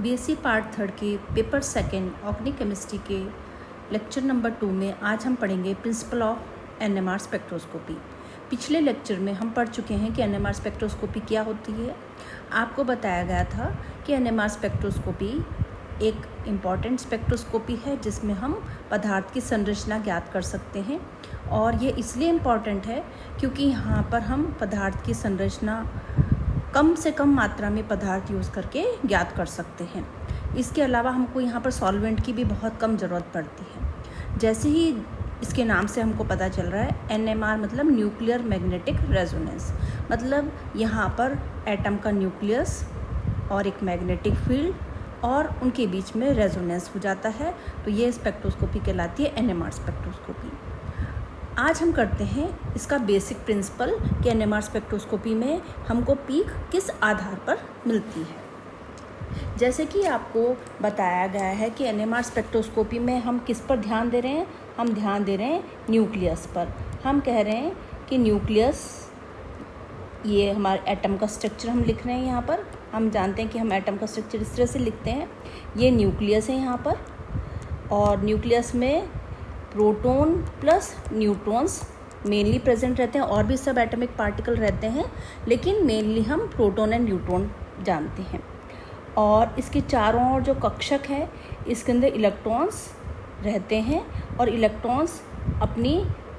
BSc part 3 के paper 2 organic chemistry के lecture number 2 में आज हम पढ़ेंगे प्रिंसिपल ऑफ एनएमआर स्पेक्ट्रोस्कोपी। पिछले लेक्चर में हम पढ़ चुके हैं कि एनएमआर स्पेक्ट्रोस्कोपी क्या होती है। आपको बताया गया था कि एनएमआर स्पेक्ट्रोस्कोपी एक इम्पॉर्टेंट स्पेक्ट्रोस्कोपी है जिसमें हम पदार्थ की संरचना ज्ञात कर सकते हैं, और ये इसलिए इम्पॉर्टेंट है क्योंकि यहाँ पर हम पदार्थ की संरचना कम से कम मात्रा में पदार्थ यूज़ करके ज्ञात कर सकते हैं। इसके अलावा हमको यहाँ पर सॉल्वेंट की भी बहुत कम ज़रूरत पड़ती है। जैसे ही इसके नाम से हमको पता चल रहा है, एनएमआर मतलब न्यूक्लियर मैग्नेटिक रेजोनेंस, मतलब यहाँ पर एटम का न्यूक्लियस और एक मैग्नेटिक फील्ड और उनके बीच में रेजोनेंस हो जाता है, तो ये स्पेक्ट्रोस्कोपी कहलाती है एनएमआर स्पेक्ट्रोस्कोपी। आज हम करते हैं इसका बेसिक प्रिंसिपल कि एनएमआर स्पेक्ट्रोस्कोपी में हमको पीक किस आधार पर मिलती है। जैसे कि आपको बताया गया है कि एनएमआर स्पेक्ट्रोस्कोपी में हम किस पर ध्यान दे रहे हैं, हम ध्यान दे रहे हैं न्यूक्लियस पर। हम कह रहे हैं कि न्यूक्लियस, ये हमारे एटम का स्ट्रक्चर हम लिख रहे हैं। यहाँ पर हम जानते हैं कि हम एटम का स्ट्रक्चर इस तरह से लिखते हैं। ये न्यूक्लियस है यहाँ पर, और न्यूक्लियस में proton plus neutrons mainly present रहते हैं, और भी सब एटॉमिक पार्टिकल रहते हैं, लेकिन मेनली हम प्रोटॉन एंड न्यूट्रॉन जानते हैं। और इसके चारों ओर जो कक्षक है, इसके अंदर इलेक्ट्रॉन्स रहते हैं, और इलेक्ट्रॉन्स अपनी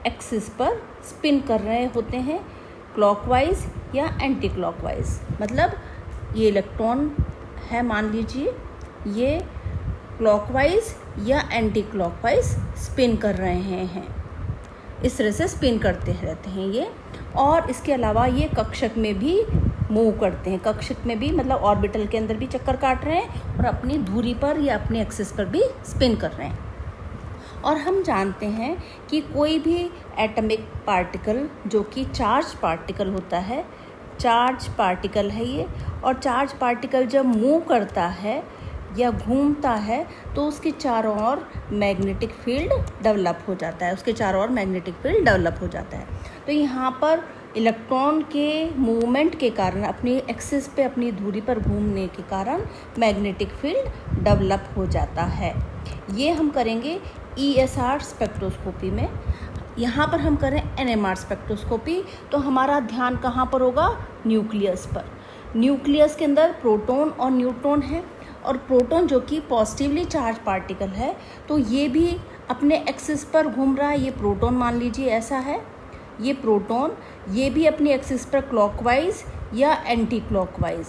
एक्सिस पर स्पिन कर रहे होते हैं, क्लॉकवाइज या एंटी क्लॉकवाइज। मतलब ये इलेक्ट्रॉन है, मान लीजिए ये क्लॉकवाइज या एंटी क्लॉकवाइज स्पिन कर रहे हैं, इस तरह से स्पिन करते रहते हैं ये। और इसके अलावा ये कक्षक में भी मूव करते हैं, कक्षक में भी मतलब ऑर्बिटल के अंदर भी चक्कर काट रहे हैं और अपनी धुरी पर या अपने एक्सिस पर भी स्पिन कर रहे हैं। और हम जानते हैं कि कोई भी एटॉमिक पार्टिकल जो कि चार्ज पार्टिकल होता है, चार्ज पार्टिकल है ये, और चार्ज पार्टिकल जब मूव करता है या घूमता है तो उसके चारों ओर मैग्नेटिक फील्ड डेवलप हो जाता है, उसके चारों ओर मैग्नेटिक फील्ड डेवलप हो जाता है। तो यहाँ पर इलेक्ट्रॉन के मूवमेंट के कारण, अपनी एक्सिस पे अपनी धुरी पर घूमने के कारण मैग्नेटिक फील्ड डेवलप हो जाता है। ये हम करेंगे ESR स्पेक्ट्रोस्कोपी में। यहाँ पर हम करें NMR स्पेक्ट्रोस्कोपी, तो हमारा ध्यान कहाँ पर होगा, न्यूक्लियस पर। न्यूक्लियस के अंदर प्रोटॉन और न्यूट्रॉन है, और प्रोटॉन जो कि पॉजिटिवली चार्ज पार्टिकल है, तो ये भी अपने एक्सिस पर घूम रहा है। ये प्रोटॉन मान लीजिए ऐसा है, ये प्रोटॉन, ये भी अपनी एक्सिस पर क्लॉकवाइज या एंटी क्लॉकवाइज,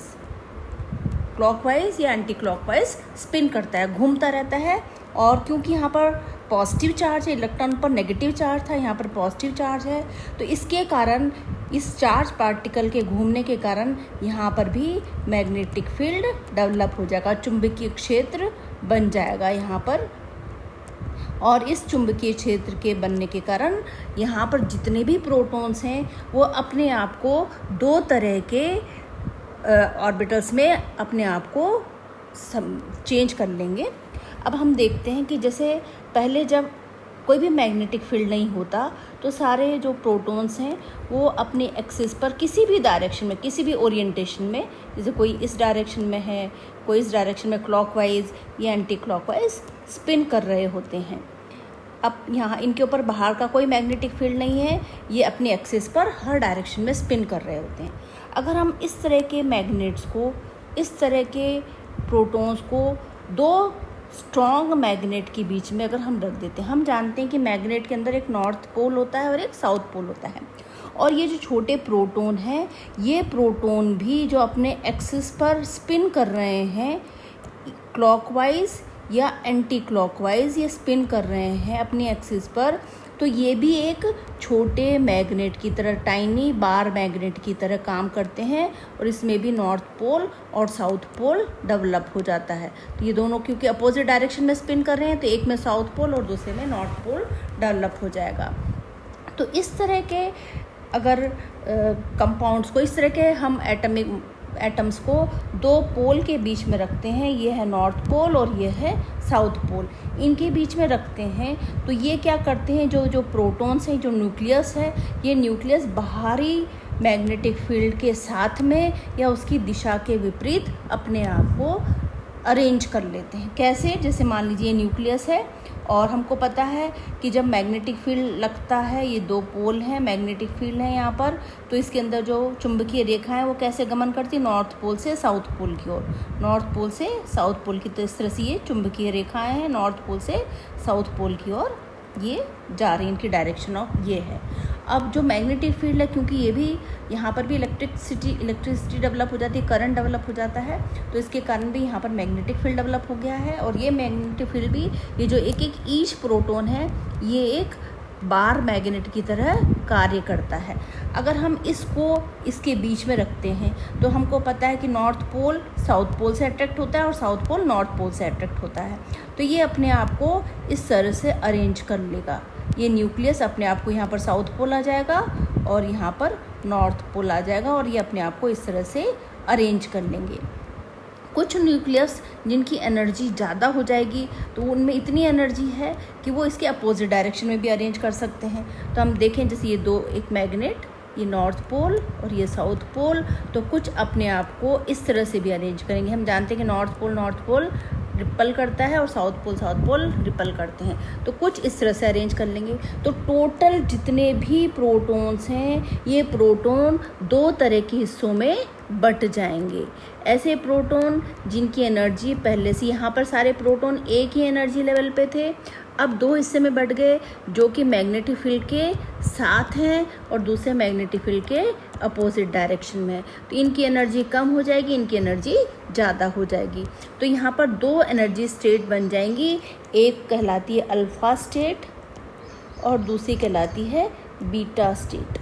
क्लॉकवाइज या एंटी क्लॉकवाइज स्पिन करता है, घूमता रहता है। और क्योंकि यहाँ पर पॉजिटिव चार्ज है, इलेक्ट्रॉन पर नेगेटिव चार्ज था, यहाँ पर पॉजिटिव चार्ज है, तो इसके कारण, इस चार्ज पार्टिकल के घूमने के कारण यहाँ पर भी मैग्नेटिक फील्ड डेवलप हो जाएगा, चुंबकीय क्षेत्र बन जाएगा यहाँ पर। और इस चुंबकीय क्षेत्र के बनने के कारण यहाँ पर जितने भी प्रोटॉन्स हैं वो अपने आप को दो तरह के ऑर्बिटल्स में अपने आप को चेंज कर लेंगे। अब हम देखते हैं कि जैसे पहले जब कोई भी मैग्नेटिक फील्ड नहीं होता तो सारे जो प्रोटॉन्स हैं वो अपने एक्सिस पर किसी भी डायरेक्शन में, किसी भी ओरिएंटेशन में, जैसे कोई इस डायरेक्शन में है, कोई इस डायरेक्शन में क्लॉकवाइज या एंटी क्लॉकवाइज स्पिन कर रहे होते हैं। अब यहाँ इनके ऊपर बाहर का कोई मैग्नेटिक फील्ड नहीं है, ये अपने एक्सिस पर हर डायरेक्शन में स्पिन कर रहे होते हैं। अगर हम इस तरह के मैग्नेट्स को, इस तरह के प्रोटॉन्स को दो स्ट्रॉन्ग मैग्नेट के बीच में अगर हम रख देते हैं, हम जानते हैं कि मैग्नेट के अंदर एक नॉर्थ पोल होता है और एक साउथ पोल होता है, और ये जो छोटे प्रोटॉन हैं, ये प्रोटॉन भी जो अपने एक्सिस पर स्पिन कर रहे हैं, क्लॉकवाइज या एंटी क्लॉकवाइज ये स्पिन कर रहे हैं अपनी एक्सिस पर, तो ये भी एक छोटे मैग्नेट की तरह, टाइनी बार मैग्नेट की तरह काम करते हैं, और इसमें भी नॉर्थ पोल और साउथ पोल डेवलप हो जाता है। तो ये दोनों क्योंकि अपोजिट डायरेक्शन में स्पिन कर रहे हैं, तो एक में साउथ पोल और दूसरे में नॉर्थ पोल डेवलप हो जाएगा। तो इस तरह के अगर कंपाउंड्स को, इस तरह के हम एटम्स को दो पोल के बीच में रखते हैं, ये है नॉर्थ पोल और ये है साउथ पोल, इनके बीच में रखते हैं, तो ये क्या करते हैं, जो प्रोटॉन्स हैं, जो न्यूक्लियस है, ये न्यूक्लियस बाहरी मैग्नेटिक फील्ड के साथ में या उसकी दिशा के विपरीत अपने आप को अरेंज कर लेते हैं। कैसे? जैसे मान लीजिए न्यूक्लियस है और हमको पता है कि जब मैग्नेटिक फील्ड लगता है, ये दो पोल हैं, मैग्नेटिक फील्ड है यहाँ पर, तो इसके अंदर जो चुंबकीय रेखा है वो कैसे गमन करती है? नॉर्थ पोल से साउथ पोल की ओर, नॉर्थ पोल से साउथ पोल की। तो इस तरह से ये चुंबकीय रेखाएं हैं, नॉर्थ पोल से साउथ पोल की ओर ये जा रही, इनकी डायरेक्शन ऑफ ये है। अब जो मैग्नेटिक फील्ड है, क्योंकि ये भी यहाँ पर भी इलेक्ट्रिसिटी डेवलप हो जाती है, करंट डेवलप हो जाता है, तो इसके कारण भी यहाँ पर मैग्नेटिक फील्ड डेवलप हो गया है। और ये मैग्नेटिक फील्ड भी, ये जो एक एक ईच प्रोटॉन है, ये एक बार मैग्नेट की तरह कार्य करता है। अगर हम इसको इसके बीच में रखते हैं तो हमको पता है कि नॉर्थ पोल साउथ पोल से अट्रैक्ट होता है और साउथ पोल नॉर्थ पोल से अट्रैक्ट होता है। तो ये अपने आप को इस तरह से अरेंज कर लेगा। ये न्यूक्लियस अपने आप को यहाँ पर साउथ पोल आ जाएगा और यहाँ पर नॉर्थ पोल आ जाएगा और ये अपने आप को इस तरह से अरेंज कर लेंगे। कुछ न्यूक्लियस जिनकी एनर्जी ज़्यादा हो जाएगी तो उनमें इतनी एनर्जी है कि वो इसके अपोजिट डायरेक्शन में भी अरेंज कर सकते हैं। तो हम देखें जैसे ये दो, एक मैग्नेट, ये नॉर्थ पोल और ये साउथ पोल, तो कुछ अपने आप को इस तरह से भी अरेंज करेंगे। हम जानते हैं कि नॉर्थ पोल रिपल करता है और साउथ पोल रिपल करते हैं, तो कुछ इस तरह से अरेंज कर लेंगे। तो टोटल जितने भी प्रोटॉन्स हैं, ये प्रोटॉन दो तरह के हिस्सों में बट जाएंगे। ऐसे प्रोटॉन जिनकी एनर्जी पहले से, यहाँ पर सारे प्रोटॉन एक ही एनर्जी लेवल पे थे, अब दो हिस्से में बट गए, जो कि मैग्नेटिक फील्ड के साथ हैं और दूसरे मैग्नेटिक फील्ड के अपोजिट डायरेक्शन में है। तो इनकी एनर्जी कम हो जाएगी, इनकी एनर्जी ज़्यादा हो जाएगी। तो यहाँ पर दो एनर्जी स्टेट बन जाएंगी, एक कहलाती है अल्फ़ा स्टेट और दूसरी कहलाती है बीटा स्टेट।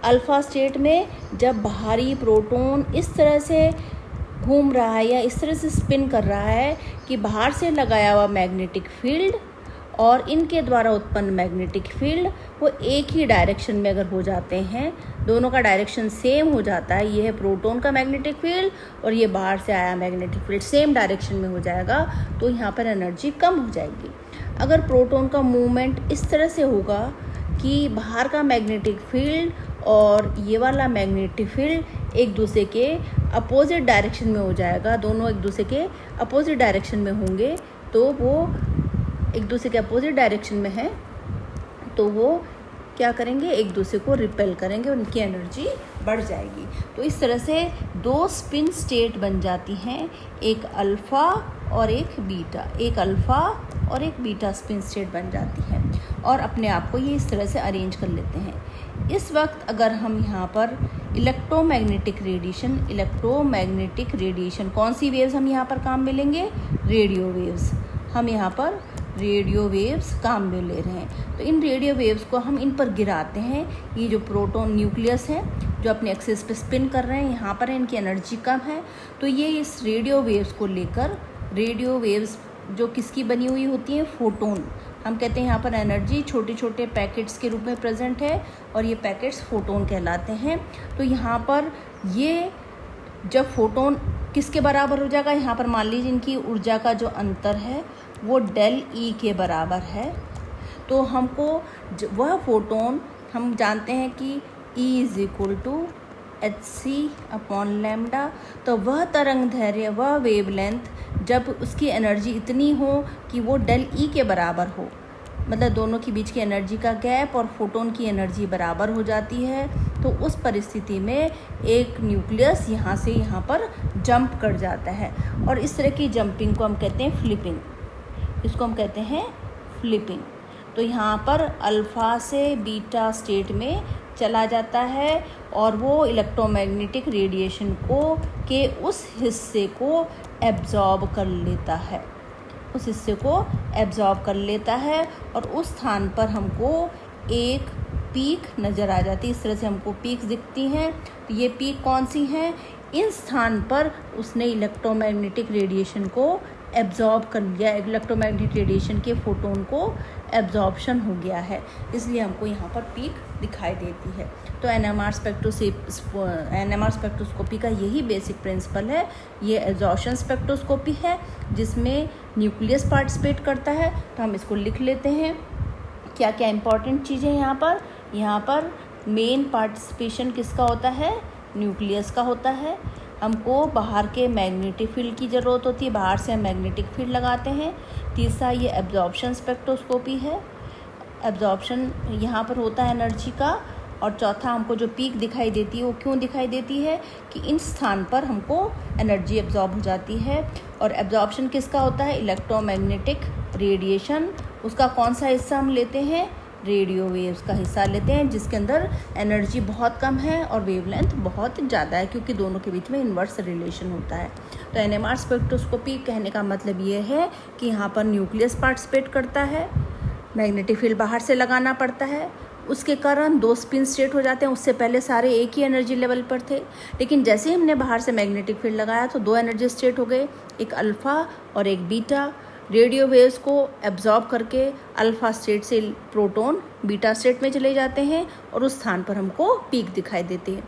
अल्फ़ा स्टेट में जब बाहरी प्रोटॉन इस तरह से घूम रहा है या इस तरह से स्पिन कर रहा है कि बाहर से लगाया हुआ मैग्नेटिक फील्ड और इनके द्वारा उत्पन्न मैग्नेटिक फील्ड वो एक ही डायरेक्शन में अगर हो जाते हैं, दोनों का डायरेक्शन सेम हो जाता है, ये है प्रोटॉन का मैग्नेटिक फील्ड और ये बाहर से आया मैग्नेटिक फील्ड सेम डायरेक्शन में हो जाएगा, तो यहाँ पर एनर्जी कम हो जाएगी। अगर प्रोटॉन का मूवमेंट इस तरह से होगा कि बाहर का मैग्नेटिक फील्ड और ये वाला मैग्नेटिक फील्ड एक दूसरे के अपोजिट डायरेक्शन में हो जाएगा, दोनों एक दूसरे के अपोजिट डायरेक्शन में होंगे, तो वो एक दूसरे के अपोजिट डायरेक्शन में है तो वो क्या करेंगे, एक दूसरे को रिपेल करेंगे, उनकी एनर्जी बढ़ जाएगी। तो इस तरह से दो स्पिन स्टेट बन जाती हैं, एक अल्फ़ा और एक बीटा, एक अल्फ़ा और एक बीटा स्पिन स्टेट बन जाती है और अपने आप को ये इस तरह से अरेंज कर लेते हैं। इस वक्त अगर हम यहाँ पर इलेक्ट्रोमैग्नेटिक रेडिएशन, कौन सी वेव्स हम यहाँ पर काम में लेंगे? Radio waves. हम यहाँ पर रेडियो वेव्स काम में ले रहे हैं। तो इन रेडियो वेव्स को हम इन पर गिराते हैं। ये जो प्रोटॉन न्यूक्लियस है जो अपने एक्सिस पे स्पिन कर रहे हैं, यहाँ पर इनकी एनर्जी कम है, तो ये इस रेडियो वेव्स को लेकर, रेडियो वेव्स जो किसकी बनी हुई होती हैं? फोटोन। हम कहते हैं यहाँ पर एनर्जी छोटे छोटे पैकेट्स के रूप में प्रेजेंट है और ये पैकेट्स फोटोन कहलाते हैं। तो यहाँ पर ये जब फोटोन किसके बराबर हो जाएगा? यहाँ पर मान लीजिए इनकी ऊर्जा का जो अंतर है वो डेल ई के बराबर है। तो हमको वह फोटोन, हम जानते हैं कि E is equal to hc/λ, तो वह तरंग दैर्घ्य, वह वेवलेंथ जब उसकी एनर्जी इतनी हो कि वो डेल ई के बराबर हो, मतलब दोनों के बीच की एनर्जी का गैप और फोटोन की एनर्जी बराबर हो जाती है, तो उस परिस्थिति में एक न्यूक्लियस यहाँ से यहाँ पर जंप कर जाता है और इस तरह की जंपिंग को हम कहते हैं फ्लिपिंग। इसको हम कहते हैं फ्लिपिंग। तो यहाँ पर अल्फ़ा से बीटा स्टेट में चला जाता है और वो इलेक्ट्रोमैग्नेटिक रेडिएशन को के उस हिस्से को एब्जॉर्ब कर लेता है, उस हिस्से को एब्जॉर्ब कर लेता है और उस स्थान पर हमको एक पीक नज़र आ जाती है। इस तरह से हमको पीक्स दिखती हैं। तो ये पीक कौन सी हैं? इन स्थान पर उसने इलेक्ट्रोमैग्नेटिक रेडिएशन को एब्जॉर्ब कर लिया, इलेक्ट्रोमैग्नेटिक रेडिएशन के फोटोन को एब्जॉर्प्शन हो गया है, इसलिए हमको यहाँ पर पीक दिखाई देती है। तो एनएमआर स्पेक्ट्रोस्कोपी का यही बेसिक प्रिंसिपल है। ये एब्जॉर्प्शन स्पेक्ट्रोस्कोपी है जिसमें न्यूक्लियस पार्टिसिपेट करता है। तो हम इसको लिख लेते हैं। क्या क्या इंपॉर्टेंट चीज़ें यहाँ पर मेन पार्टिसिपेशन किसका होता है? न्यूक्लियस का होता है। हमको बाहर के मैग्नेटिक फील्ड की ज़रूरत होती है, बाहर से हम मैग्नेटिक फील्ड लगाते हैं। तीसरा ये एब्जॉर्प्शन स्पेक्ट्रोस्कोपी है, एब्जॉर्प्शन यहाँ पर होता है एनर्जी का। और चौथा हमको जो पीक दिखाई देती है वो क्यों दिखाई देती है कि इन स्थान पर हमको एनर्जी एब्जॉर्ब हो जाती है। और एब्जॉर्प्शन किसका होता है? Electromagnetic radiation. उसका कौन सा हिस्सा हम लेते हैं? रेडियो वेव्स का हिस्सा लेते हैं, जिसके अंदर एनर्जी बहुत कम है और वेवलेंथ बहुत ज़्यादा है, क्योंकि दोनों के बीच में इन्वर्स रिलेशन होता है। तो एनएमआर स्पेक्ट्रोस्कोपी कहने का मतलब ये है कि यहाँ पर न्यूक्लियस पार्टिसिपेट करता है, मैग्नेटिक फील्ड बाहर से लगाना पड़ता है, उसके कारण 2 स्पिन स्टेट हो जाते हैं। उससे पहले सारे एक ही एनर्जी लेवल पर थे, लेकिन जैसे ही हमने बाहर से मैग्नेटिक फील्ड लगाया तो 2 एनर्जी स्टेट हो गए, एक अल्फ़ा और एक बीटा। रेडियो वेव्स को एब्जॉर्ब करके अल्फ़ा स्टेट से प्रोटॉन बीटा स्टेट में चले जाते हैं और उस स्थान पर हमको पीक दिखाई देते हैं।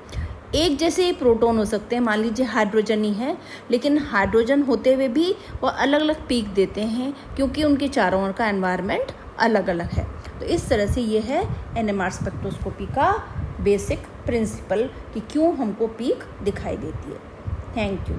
एक जैसे ही प्रोटॉन हो सकते हैं, मान लीजिए हाइड्रोजन ही है, लेकिन हाइड्रोजन होते हुए भी वो अलग अलग पीक देते हैं, क्योंकि उनके चारों ओर का एनवायरनमेंट अलग अलग है। तो इस तरह से ये है एनएमआर स्पेक्ट्रोस्कोपी का बेसिक प्रिंसिपल कि क्यों हमको पीक दिखाई देती है। Thank you.